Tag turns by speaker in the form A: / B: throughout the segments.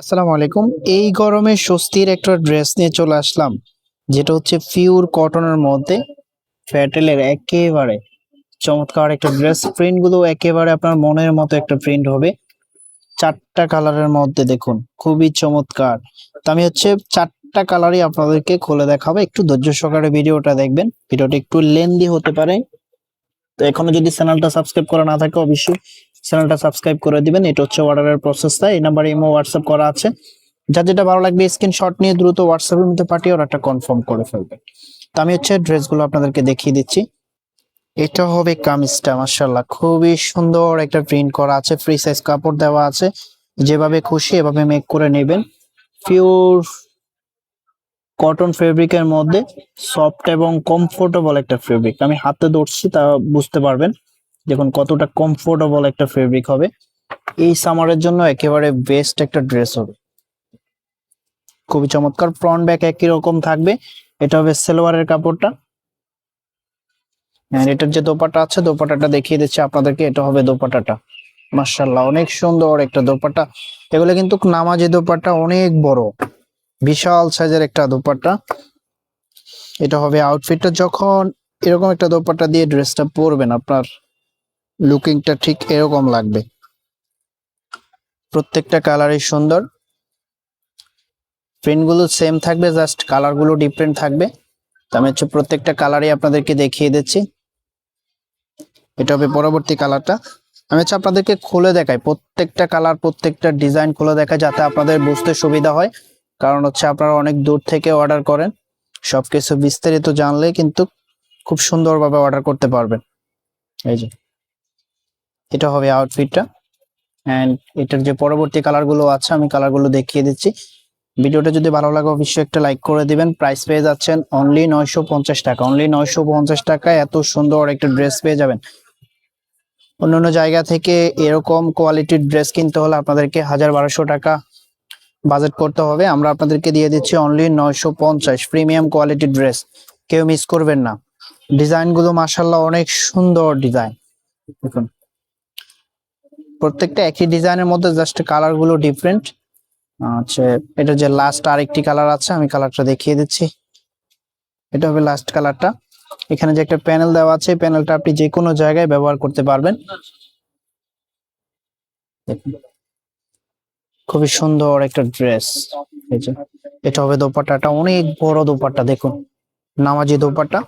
A: আসসালামু আলাইকুম। এই গরমে স্বস্তির একটা ড্রেস নিয়ে চলে আসলাম, যেটা হচ্ছে পিওর কটনের মধ্যে প্যাটেলের একেবারে চমৎকার একটা ড্রেস। প্রিন্ট গুলো একেবারে আপনার মনের মতো একটা প্রিন্ট হবে। চারটা কালারের মধ্যে দেখুন, খুবই চমৎকার। তো আমি হচ্ছে চারটা কালারই আপনাদেরকে খুলে দেখাবো, একটু ধৈর্য সহকারে ভিডিওটা দেখবেন। ভিডিওটা একটু লেন্দি হতে পারে, তো এখনো যদি চ্যানেলটা সাবস্ক্রাইব করা না থাকে অবশ্যই চ্যানেলটা সাবস্ক্রাইব করে দিবেন। এটা হচ্ছে অর্ডারের প্রসেসটা। এই নাম্বারে ইমো হোয়াটসঅ্যাপ করা আছে। যার যেটা ভালো লাগবে স্ক্রিনশট নিয়ে দ্রুত হোয়াটসঅ্যাপের মধ্যে পাঠিয়ে অর্ডারটা কনফার্ম করে ফেলবেন। তো আমি হচ্ছে ড্রেসগুলো আপনাদেরকে দেখিয়ে দিচ্ছি। এটা হবে কামিজটা, মাশাআল্লাহ খুবই সুন্দর একটা প্রিন্ট করা আছে, ফ্রি সাইজ কাপড় দেওয়া আছে। যেভাবে খুশি এভাবে মেক করে নেবেন। পিওর কটন ফেব্রিকের মধ্যে সফট এবং কমফোর্টেবল একটা ফেব্রিক। আমি হাতে ধরছি তা বুঝতে পারবেন দেখুন কতটা কমফোর্টেবল একটা ফেব্রিক হবে। এই সামারের জন্য একেবারে বেস্ট একটা ড্রেস হবে। খুবই চমৎকার, ফ্রন্ট ব্যাক একই রকম থাকবে। এটা হবে সালোয়ারের কাপড়টা, আর এটার যে দোপাট্টা আছে দোপাট্টাটা দেখিয়ে দিচ্ছি আপনাদেরকে। এটা হবে দোপাট্টাটা, মাশাআল্লাহ অনেক সুন্দর একটা দোপাট্টা। এগুলো কিন্তু নামাজি দোপাট্টা, অনেক বড় বিশাল সাইজের একটা দোপাট্টা। এটা হবে আউটফিটটা। যখন এরকম একটা দোপাট্টা দিয়ে ড্রেসটা পরবেন আপনার লুকিংটা ঠিক এরকম লাগবে। প্রত্যেকটা কালারই সুন্দর, প্রিন্টগুলো সেম থাকবে, জাস্ট কালারগুলো ডিফারেন্ট থাকবে। তো আমি হচ্ছে প্রত্যেকটা কালারই আপনাদেরকে দেখিয়ে দিচ্ছি। এটা হবে পরবর্তী কালারটা। আমি হচ্ছে আপনাদেরকে খুলে দেখাই প্রত্যেকটা কালার, প্রত্যেকটা ডিজাইন খুলে দেখাই যাতে আপনাদের বুঝতে সুবিধা হয়। কারণ হচ্ছে আপনারা অনেক দূর থেকে অর্ডার করেন, সবকিছু বিস্তারিত জানলে কিন্তু খুব সুন্দরভাবে অর্ডার করতে পারবেন। এই যে এটা হবে আউটফিটটা, এন্ড এটার যে পরবর্তী কালারগুলো আছে আমি কালারগুলো দেখিয়ে দিচ্ছি। ভিডিওটা যদি ভালো লাগে অবশ্যই একটা লাইক করে দিবেন। প্রাইস পেয়ে যাচ্ছেন অনলি 950 টাকা। অনলি 950 টাকায় এত সুন্দর একটা ড্রেস পেয়ে যাবেন। অন্যান্য জায়গা থেকে এরকম কোয়ালিটির ড্রেস কিনতে হলে আপনাদেরকে 1000-1200 টাকা বাজেট করতে হবে। আমরা আপনাদেরকে দিয়ে দিচ্ছি অনলি 950 প্রিমিয়াম কোয়ালিটির ড্রেস। কেউ মিস করবেন না। ডিজাইনগুলো মাশাআল্লাহ অনেক সুন্দর ডিজাইন। দেখুন প্রত্যেকটা একই ডিজাইনের মধ্যে জাস্ট কালারগুলো ডিফারেন্ট। আচ্ছা, এটা যে লাস্ট আরেকটি কালার আছে আমি কালারটা দেখিয়ে দিচ্ছি। এটা হবে লাস্ট কালারটা। এখানে যে একটা প্যানেল দেওয়া আছে, প্যানেলটা আপনি যে কোনো জায়গায় ব্যবহার করতে পারবেন। খুবই সুন্দর একটা ড্রেস। এই যে এটা হবে দোপাট্টাটা, অনেক বড় দোপাট্টা দেখুন, নামাজি দোপাট্টা।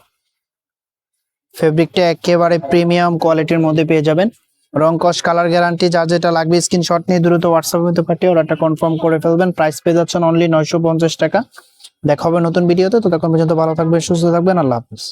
A: ফেব্রিকটা একেবারে প্রিমিয়াম কোয়ালিটির মধ্যে পেয়ে যাবেন। রং কস কালার গ্যারান্টি। যার যেটা লাগবে স্ক্রিনশট নিয়ে দ্রুত হোয়াটসঅ্যাপের মধ্যে পাঠিয়ে অর্ডারটা কনফার্ম করে ফেলবেন। প্রাইস পেয়ে যাচ্ছেন অনলি 950 টাকা। দেখা হবে নতুন ভিডিওতে, ততক্ষণ পর্যন্ত ভালো থাকবেন, সুস্থ থাকবেন, আল্লাহ হাফেজ।